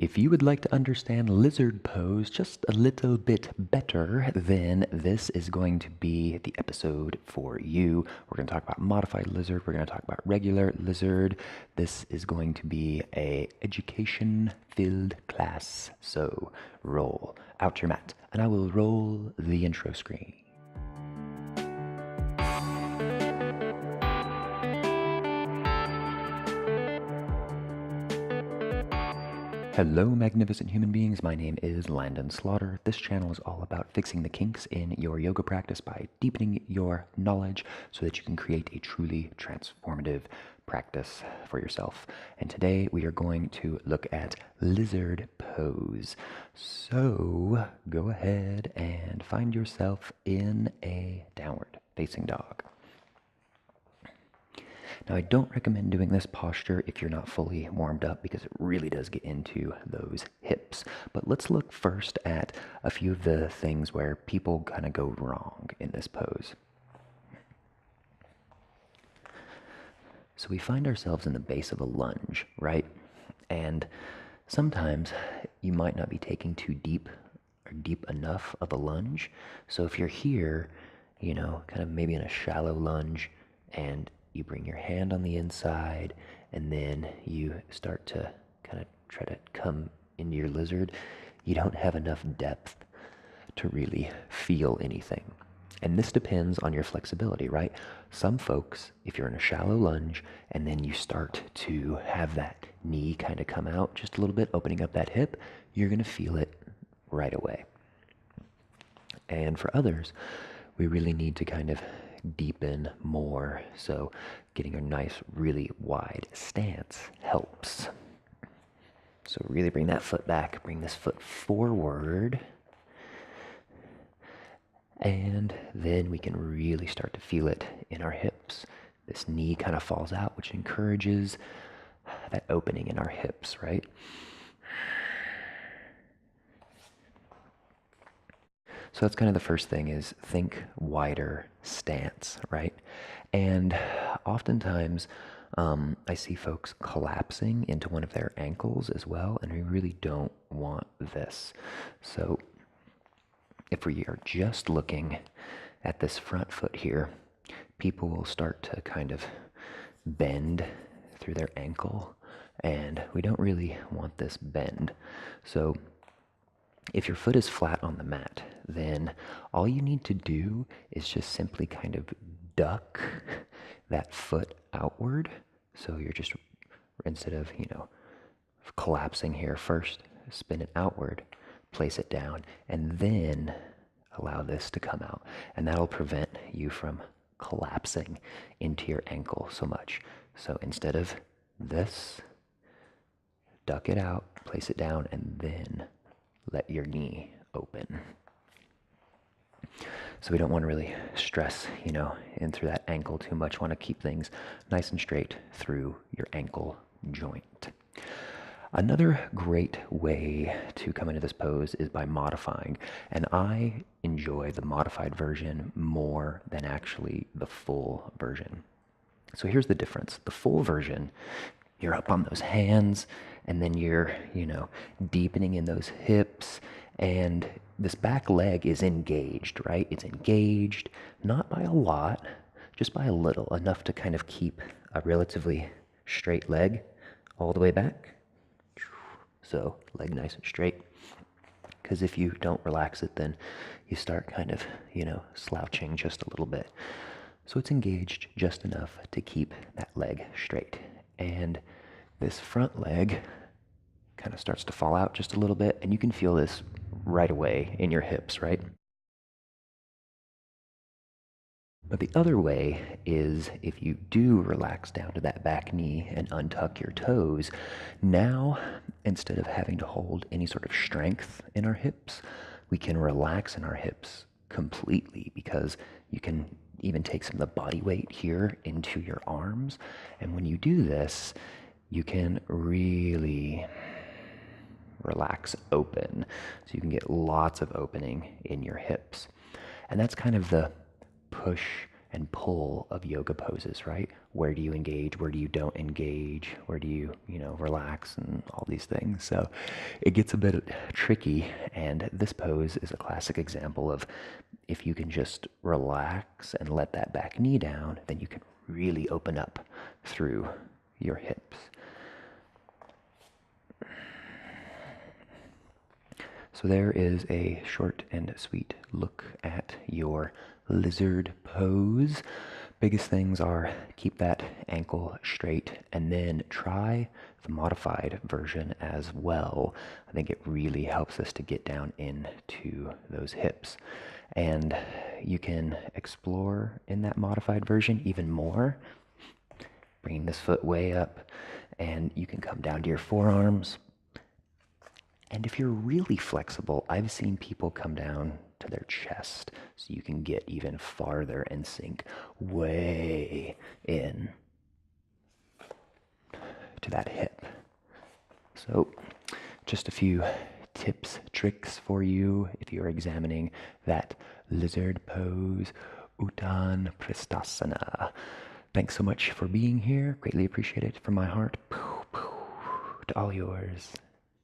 If you would like to understand lizard pose just a little bit better, then this is going to be the episode for you. We're going to talk about modified lizard. We're going to talk about regular lizard. This is going to be a education-filled class. So roll out your mat, and I will roll the intro screen. Hello, magnificent human beings. My name is Landon Slaughter. This channel is all about fixing the kinks in your yoga practice by deepening your knowledge so that you can create a truly transformative practice for yourself. And today we are going to look at lizard pose. So go ahead and find yourself in a downward facing dog. Now, I don't recommend doing this posture if you're not fully warmed up because it really does get into those hips. But let's look first at a few of the things where people kind of go wrong in this pose. So we find ourselves in the base of a lunge, right? And sometimes you might not be taking too deep or deep enough of a lunge. So if you're here, kind of maybe in a shallow lunge, and you bring your hand on the inside, and then you start to kind of try to come into your lizard, you don't have enough depth to really feel anything. And this depends on your flexibility, right? Some folks, if you're in a shallow lunge and then you start to have that knee kind of come out just a little bit, opening up that hip, you're going to feel it right away. And for others, we really need to kind of deepen more. So getting a nice, really wide stance helps. So really bring that foot back, bring this foot forward. And then we can really start to feel it in our hips. This knee kind of falls out, which encourages that opening in our hips, right? So that's kind of the first thing, is think wider stance, right? And oftentimes I see folks collapsing into one of their ankles as well, and we really don't want this. So if we are just looking at this front foot here, people will start to kind of bend through their ankle, and we don't really want this bend. So if your foot is flat on the mat, then all you need to do is just simply kind of duck that foot outward. So you're just, instead of, collapsing here first, spin it outward, place it down, and then allow this to come out. And that'll prevent you from collapsing into your ankle so much. So instead of this, duck it out, place it down, and then let your knee open. So we don't want to really stress, in through that ankle too much. Want to keep things nice and straight through your ankle joint. Another great way to come into this pose is by modifying, and I enjoy the modified version more than actually the full version. So here's the difference. The full version, you're up on those hands, and then you're, deepening in those hips, and this back leg is engaged, right? It's engaged, not by a lot, just by a little, enough to kind of keep a relatively straight leg all the way back. So leg nice and straight, because if you don't relax it, then you start kind of, slouching just a little bit. So it's engaged just enough to keep that leg straight. And this front leg kind of starts to fall out just a little bit, and you can feel this right away in your hips, right? But the other way is, if you do relax down to that back knee and untuck your toes, now instead of having to hold any sort of strength in our hips, we can relax in our hips completely, because you can even take some of the body weight here into your arms. And when you do this, you can really relax open. So you can get lots of opening in your hips. And that's kind of the push and pull of yoga poses, right? Where do you engage? Where do you don't engage? Where do you, relax and all these things? So it gets a bit tricky, and this pose is a classic example of if you can just relax and let that back knee down, then you can really open up through your hips. So there is a short and sweet look at your lizard pose. Biggest things are keep that ankle straight and then try the modified version as well. I think it really helps us to get down into those hips. And you can explore in that modified version even more, bringing this foot way up, and you can come down to your forearms. And if you're really flexible, I've seen people come down to their chest so you can get even farther and sink way in to that hip. So just a few tips, tricks for you if you're examining that lizard pose, Utthan Pristhasana. Thanks so much for being here. Greatly appreciate it from my heart. To all yours.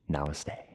Namaste.